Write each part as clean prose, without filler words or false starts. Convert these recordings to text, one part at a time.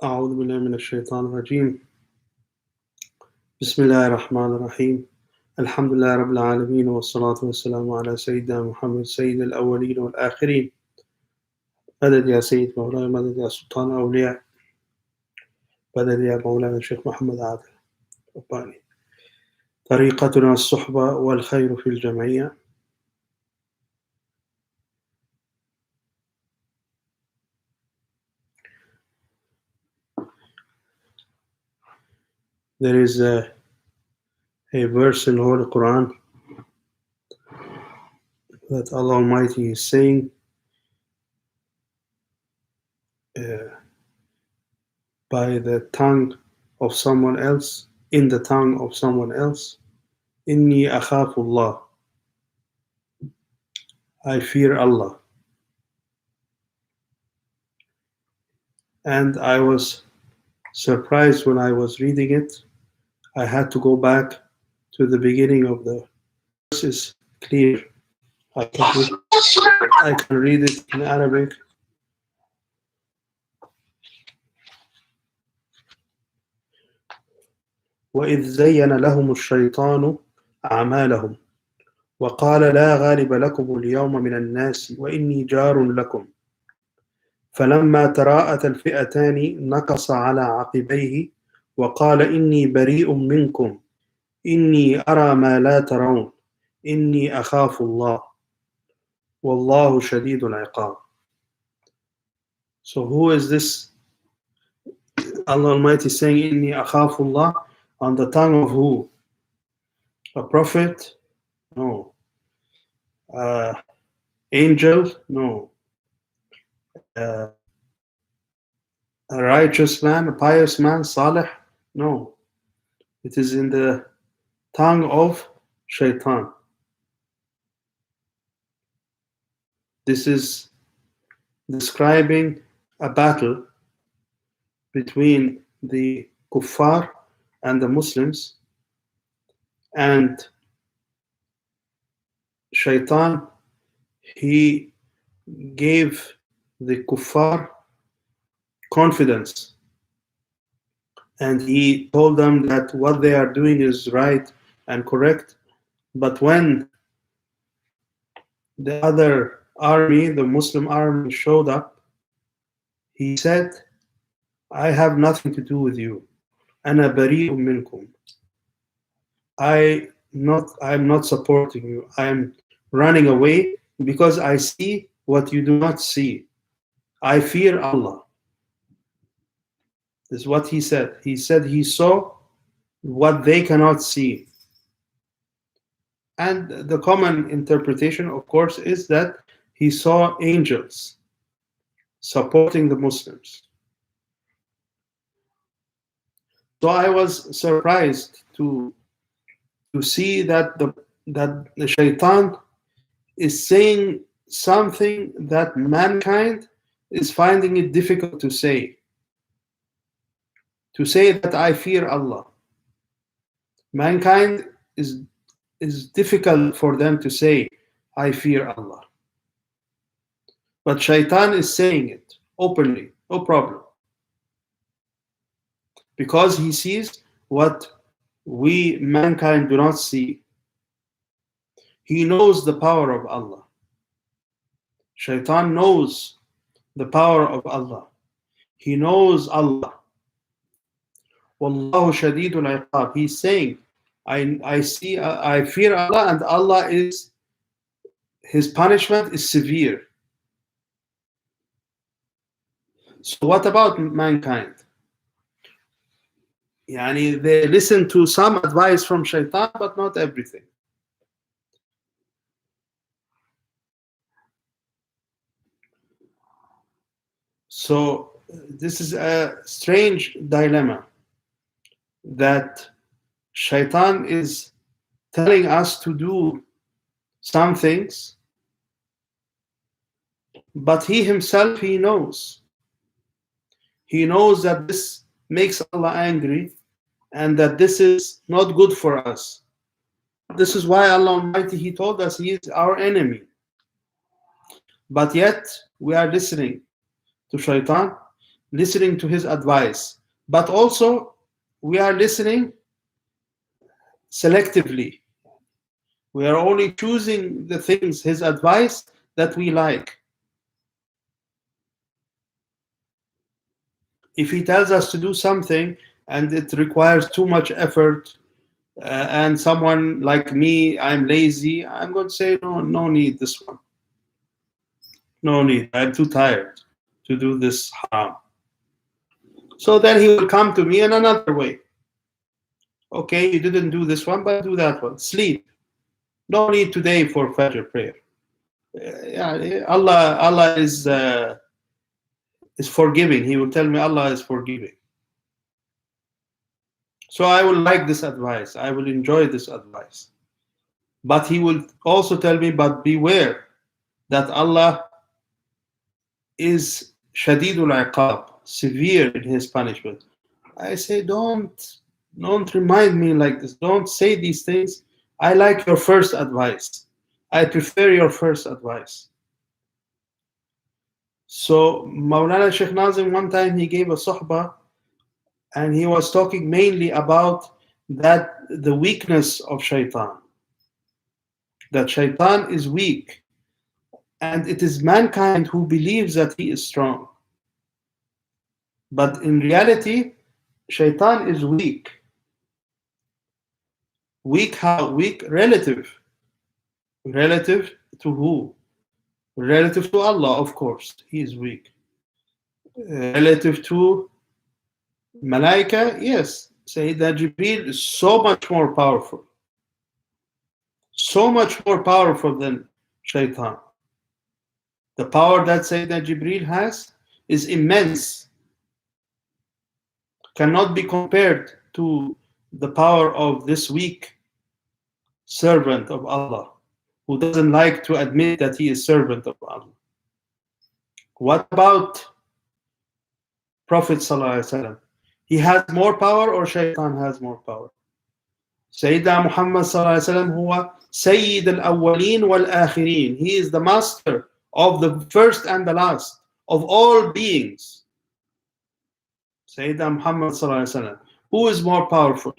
أعوذ بالله من الشيطان الرجيم بسم الله الرحمن الرحيم الحمد لله رب العالمين والصلاة والسلام على سيدنا محمد سيد الأولين والآخرين مدد يا سيد مولاي مدد يا سلطان أولياء مدد يا مولانا الشيخ محمد عادل رباني طريقتنا الصحبة والخير في الجمعية. There is a verse in the Holy Quran that Allah Almighty is saying by the tongue of someone else, in the tongue of someone else, Inni akhafullah, I fear Allah. And I was surprised when I was reading it. I had to go back to the beginning of the verse. Is clear. I can read it in Arabic. وَإِذْ زَيَّنَ لَهُمُ الشَّيْطَانُ أَعْمَالَهُمْ وَقَالَ لَا غَالِبَ لَكُمُ الْيَوْمَ مِنَ النَّاسِ وَإِنِّي جَارٌ لَكُمْ فَلَمَّا تَرَاءَتِ الْفِئَتَانِ نَكَصَ عَلَى عَقِبَيْهِ وَقَالَ إِنِّي بَرِيءٌ مِنْكُمْ إِنِّي أَرَى مَا لَا تَرَوْنَ إِنِّي أَخَافُ اللَّهَ وَاللَّهُ شَدِيدُ الْعِقَابِ. So who is this? Allah Almighty saying Inni akhafullah on the tongue of who? A prophet? No. Angel? No. A righteous man, a pious man, Salih? No. It is in the tongue of Shaitan. This is describing a battle between the kuffar and the Muslims, and Shaitan, he gave the kuffar confidence, and he told them that what they are doing is right and correct. But when the other army, the Muslim army, showed up, he said, I have nothing to do with you. أنا بريء منكم. I'm not supporting you. I am running away because I see what you do not see. I fear Allah. This is what he said. He said he saw what they cannot see. And the common interpretation, of course, is that he saw angels supporting the Muslims. So I was surprised to see that the Shaitan is saying something that mankind is finding it difficult to say. To say that I fear Allah. Mankind is difficult for them to say, I fear Allah. But Shaitan is saying it openly, no problem. Because he sees what we, mankind, do not see. He knows the power of Allah. Shaitan knows the power of Allah. He knows Allah. Wallahu shadidul iqab. He's saying, I fear Allah, and Allah is, His punishment is severe. So what about mankind? Yani they listen to some advice from Shaitan, but not everything. So this is a strange dilemma that Shaitan is telling us to do some things, but he himself, he knows. He knows that this makes Allah angry and that this is not good for us. This is why Allah Almighty, He told us He is our enemy. But yet we are listening to Shaitan listening to his advice, but also we are listening selectively. We are only choosing the things, his advice, that we like. If he tells us to do something and it requires too much effort, and someone like me, I'm lazy, I'm going to say, no, no need this one. No need. I'm too tired to do this haram. So then he will come to me in another way. Okay, you didn't do this one, but do that one. Sleep. No need today for Fajr prayer. Yeah, Allah is forgiving. He will tell me Allah is forgiving. So I will like this advice. I will enjoy this advice. But he will also tell me, but beware that Allah is shadidul iqab, severe in his punishment. I say, don't remind me like this. Don't say these things. I like your first advice. I prefer your first advice. So Maulana Sheikh Nazim, one time he gave a sohbah, and he was talking mainly about that the weakness of Shaitan. That Shaitan is weak, and it is mankind who believes that he is strong. But in reality, Shaitan is weak. Weak how? Weak relative. Relative to who? Relative to Allah, of course, he is weak. Relative to Malaika, yes. Sayyidina Jibreel is so much more powerful. So much more powerful than Shaitan. The power that Sayyidina Jibreel has is immense. Cannot be compared to the power of this weak servant of Allah, who doesn't like to admit that he is servant of Allah. What about Prophet ﷺ? He has more power or Shaitan has more power? Sayyidina Muhammad ﷺ huwa Sayyid al-Awwaleen wal-Akhirin. He is the master of the first and the last of all beings. Sayyidina Muhammad ﷺ. Who is more powerful?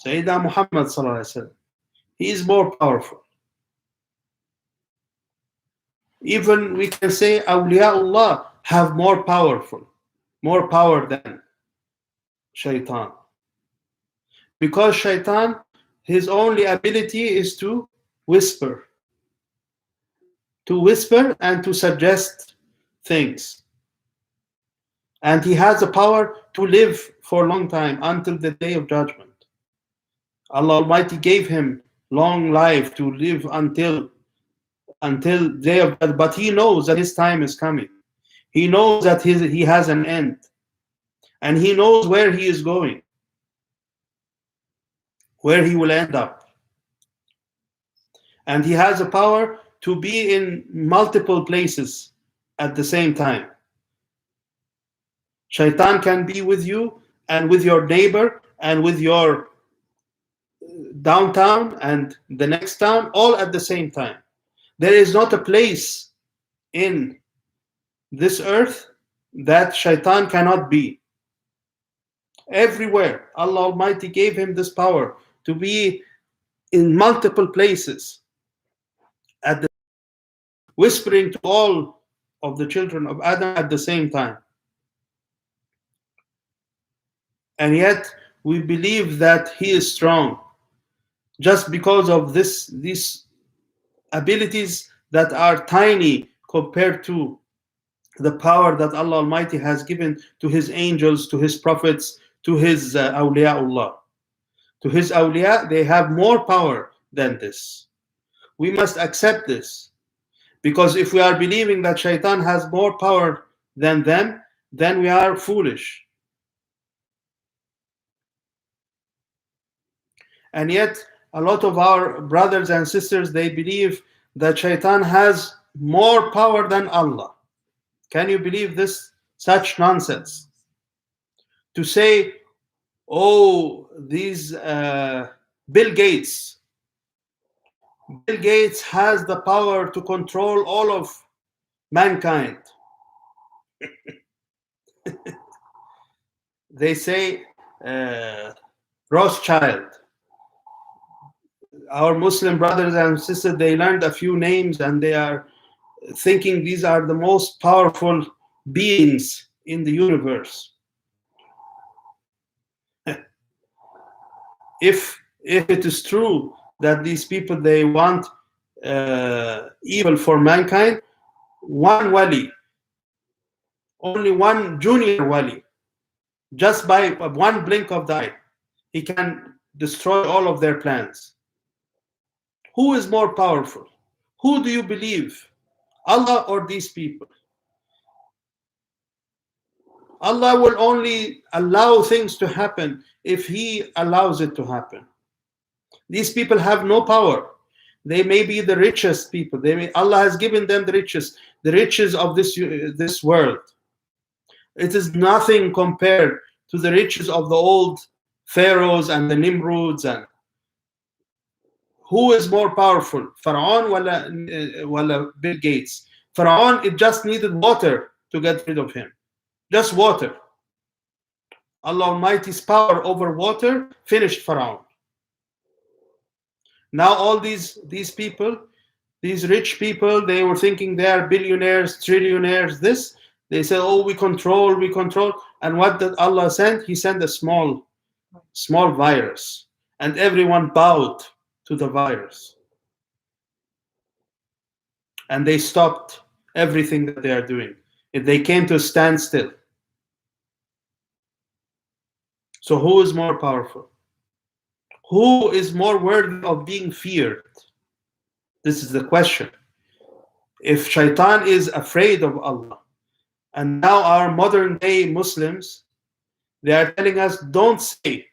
Sayyidina Muhammad ﷺ. He is more powerful. Even we can say Awliyaullah have more power than Shaitan. Because Shaitan, his only ability is to whisper and to suggest things. And he has the power to live for a long time until the day of judgment. Allah Almighty gave him long life to live until day of judgment, but he knows that his time is coming. He knows that he has an end, and he knows where he is going, where he will end up. And he has the power to be in multiple places at the same time. Shaitan can be with you and with your neighbor and with your downtown and the next town, all at the same time. There is not a place in this earth that Shaitan cannot be. Everywhere, Allah Almighty gave him this power to be in multiple places, at the whispering to all of the children of Adam at the same time. And yet we believe that he is strong just because of these abilities that are tiny compared to the power that Allah Almighty has given to his angels, to his prophets, to his awliyaullah. To his awliya, they have more power than this. We must accept this, because if we are believing that Shaitan has more power than them, then we are foolish. And yet a lot of our brothers and sisters, they believe that Shaitan has more power than Allah. Can you believe this? Such nonsense. To say, oh, these Bill Gates has the power to control all of mankind. They say Rothschild. Our Muslim brothers and sisters, they learned a few names and they are thinking these are the most powerful beings in the universe. If it is true that these people, they want evil for mankind, one wali, only one junior wali, just by one blink of the eye, he can destroy all of their plans. Who is more powerful? Who do you believe? Allah or these people? Allah will only allow things to happen if He allows it to happen. These people have no power. They may be the richest people. Allah has given them the riches of this world. It is nothing compared to the riches of the old pharaohs and the Nimrods. And who is more powerful, Pharaoh wala Bill Gates? Pharaoh, it just needed water to get rid of him. Just water. Allah Almighty's power over water finished Pharaoh. Now all these people, these rich people, they were thinking they are billionaires, trillionaires, this. They said, oh, we control. And what did Allah send? He sent a small virus. And everyone bowed to the virus. And they stopped everything that they are doing. They came to a standstill. So who is more powerful? Who is more worthy of being feared? This is the question. If Shaitan is afraid of Allah, and now our modern day Muslims, they are telling us, don't say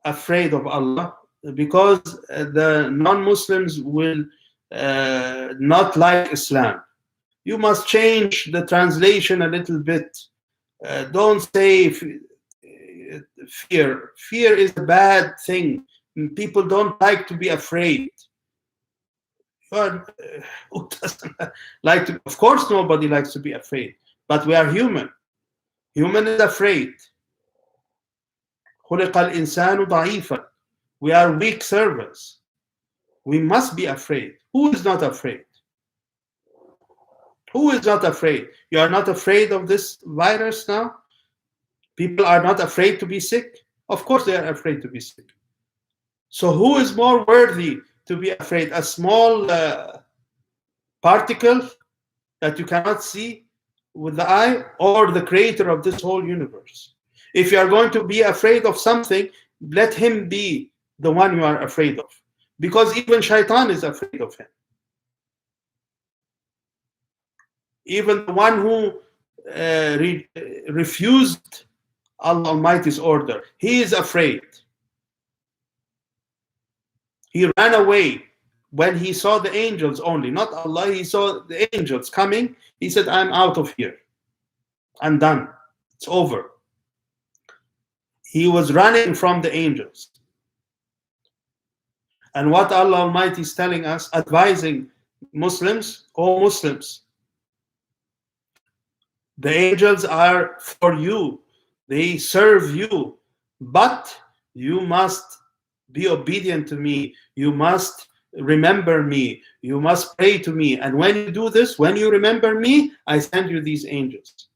afraid of Allah, because the non-Muslims will not like Islam. You must change the translation a little bit. Don't say fear. Fear is a bad thing. People don't like to be afraid. But who doesn't like to? Of course, nobody likes to be afraid. But we are human. Human is afraid. خُلِقَ الْإِنسَانُ ضَعِيفًا. We are weak servants. We must be afraid. Who is not afraid? Who is not afraid? You are not afraid of this virus now? People are not afraid to be sick? Of course they are afraid to be sick. So who is more worthy to be afraid? A small particle that you cannot see with the eye, or the creator of this whole universe? If you are going to be afraid of something, let him be the one you are afraid of. Because even Shaitan is afraid of him. Even the one who refused Allah Almighty's order, he is afraid. He ran away when he saw the angels only, not Allah. He saw the angels coming. He said, I'm out of here. I'm done. It's over. He was running from the angels. And what Allah Almighty is telling us, advising Muslims, all Muslims, the angels are for you. They serve you. But you must be obedient to me. You must remember me. You must pray to me. And when you do this, when you remember me, I send you these angels.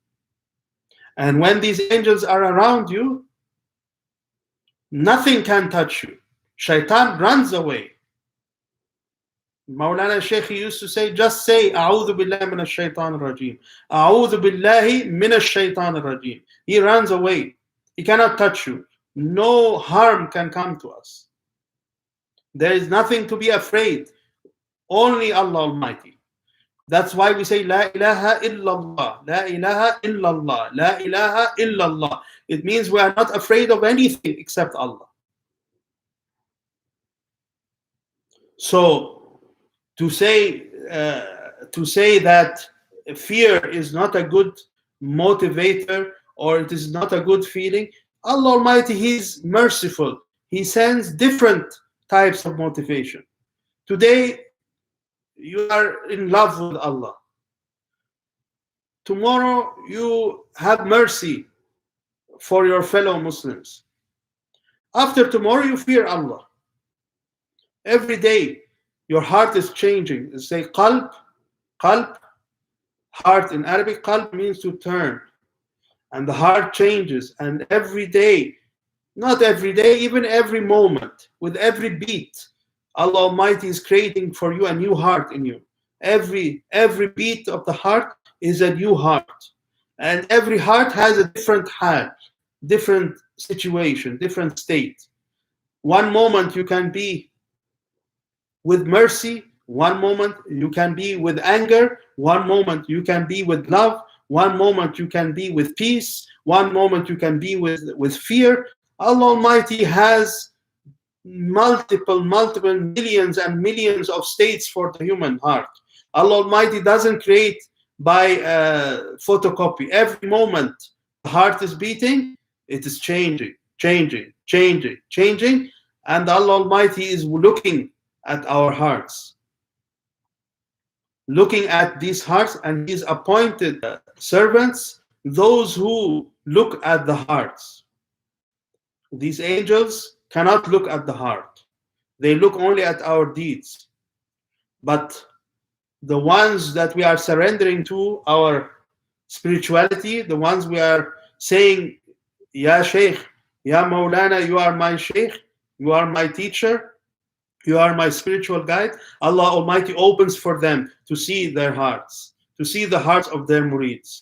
And when these angels are around you, nothing can touch you. Shaitan runs away. Maulana Shaykh used to say, just say, A'udhu billahi minash shaitan rajim. A'udhu billahi minash shaitan rajim. He runs away. He cannot touch you. No harm can come to us. There is nothing to be afraid. Only Allah Almighty. That's why we say, La ilaha illallah. La ilaha illallah. La ilaha illallah. It means we are not afraid of anything except Allah. So, to say that fear is not a good motivator, or it is not a good feeling, Allah Almighty, He is merciful. He sends different types of motivation. Today, you are in love with Allah. tomorrow you have mercy for your fellow Muslims. After tomorrow you fear Allah. Every day your heart is changing. You say qalb, qalb, heart in Arabic. Qalb means to turn, and the heart changes. And every day, not every day, even every moment, with every beat, Allah Almighty is creating for you a new heart in you. Every beat of the heart is a new heart, and every heart has a different hal, different situation, different state. One moment you can be with mercy, one moment you can be with anger, one moment you can be with love, one moment you can be with peace, one moment you can be with fear. Allah Almighty has multiple millions and millions of states for the human heart. Allah Almighty doesn't create by photocopy. Every moment the heart is beating, it is changing, and Allah Almighty is looking at our hearts, looking at these hearts, and He's appointed servants, those who look at the hearts. These angels cannot look at the heart. They look only at our deeds. But the ones that we are surrendering to our spirituality, the ones we are saying, Ya Shaykh, Ya Maulana, you are my Shaykh, you are my teacher, you are my spiritual guide, Allah Almighty opens for them to see their hearts, to see the hearts of their murids.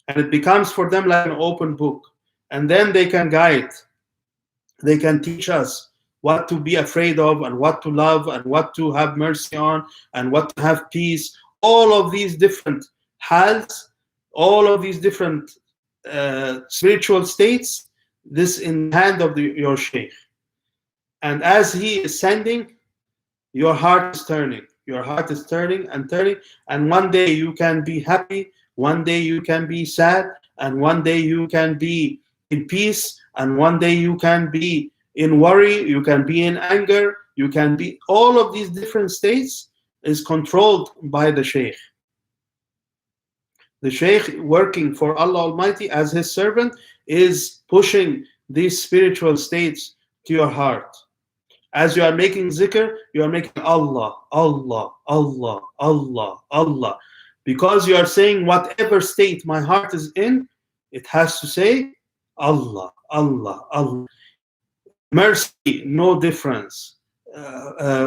And it becomes for them like an open book. And then they can guide, they can teach us what to be afraid of, and what to love, and what to have mercy on, and what to have peace. All of these different hals, all of these different spiritual states, this in the hand of your Shaykh. And as he is sending, your heart is turning. Your heart is turning and turning. And one day you can be happy, one day you can be sad, and one day you can be in peace, and one day you can be in worry, you can be in anger, you can be, all of these different states is controlled by the Shaykh. The Shaykh, working for Allah Almighty as his servant, is pushing these spiritual states to your heart. As you are making zikr, you are making Allah, Allah, Allah, Allah, Allah. Because you are saying whatever state my heart is in, it has to say Allah, Allah, Allah. Mercy, no difference.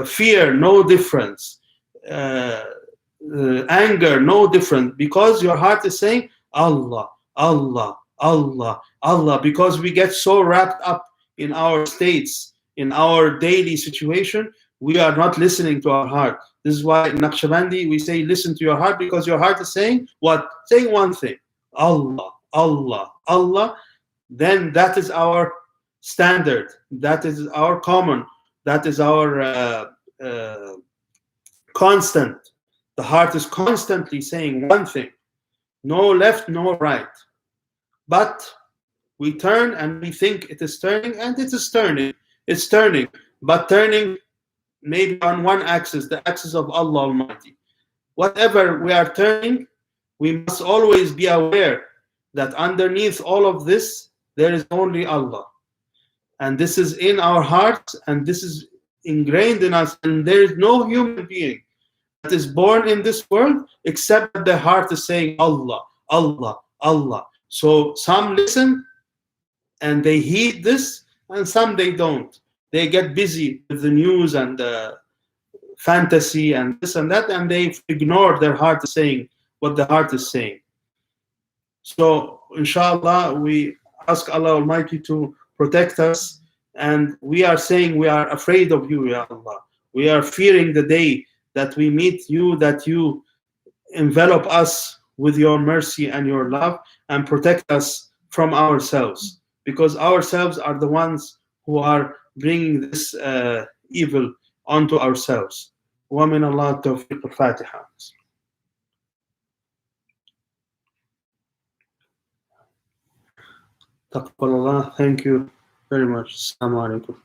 Fear, no difference. Anger, no difference. Because your heart is saying Allah, Allah, Allah, Allah. Because we get so wrapped up in our states, in our daily situation, we are not listening to our heart. This is why in Naqshbandi we say listen to your heart, because your heart is saying what? Saying one thing, Allah, Allah, Allah. Then that is our standard, that is our common, that is our constant. The heart is constantly saying one thing, no left, no right. But we turn and we think it is turning, and it is turning. It's turning, but turning maybe on one axis, the axis of Allah Almighty. Whatever we are turning, we must always be aware that underneath all of this, there is only Allah. And this is in our hearts, and this is ingrained in us, and there is no human being that is born in this world except that the heart is saying Allah, Allah, Allah. So some listen and they heed this, and some they don't. They get busy with the news and the fantasy and this and that, and they ignore their heart is saying, what the heart is saying. So inshallah, we ask Allah Almighty to protect us, and we are saying we are afraid of you, Ya Allah. We are fearing the day that we meet you, that you envelop us with your mercy and your love, and protect us from ourselves, because ourselves are the ones who are bringing this evil onto ourselves. وَمِنَ اللَّهِ التَّوْفِيقُ الْفَاتِحَةِ. Taqabbalallah. Thank you very much. Assalamu alaikum.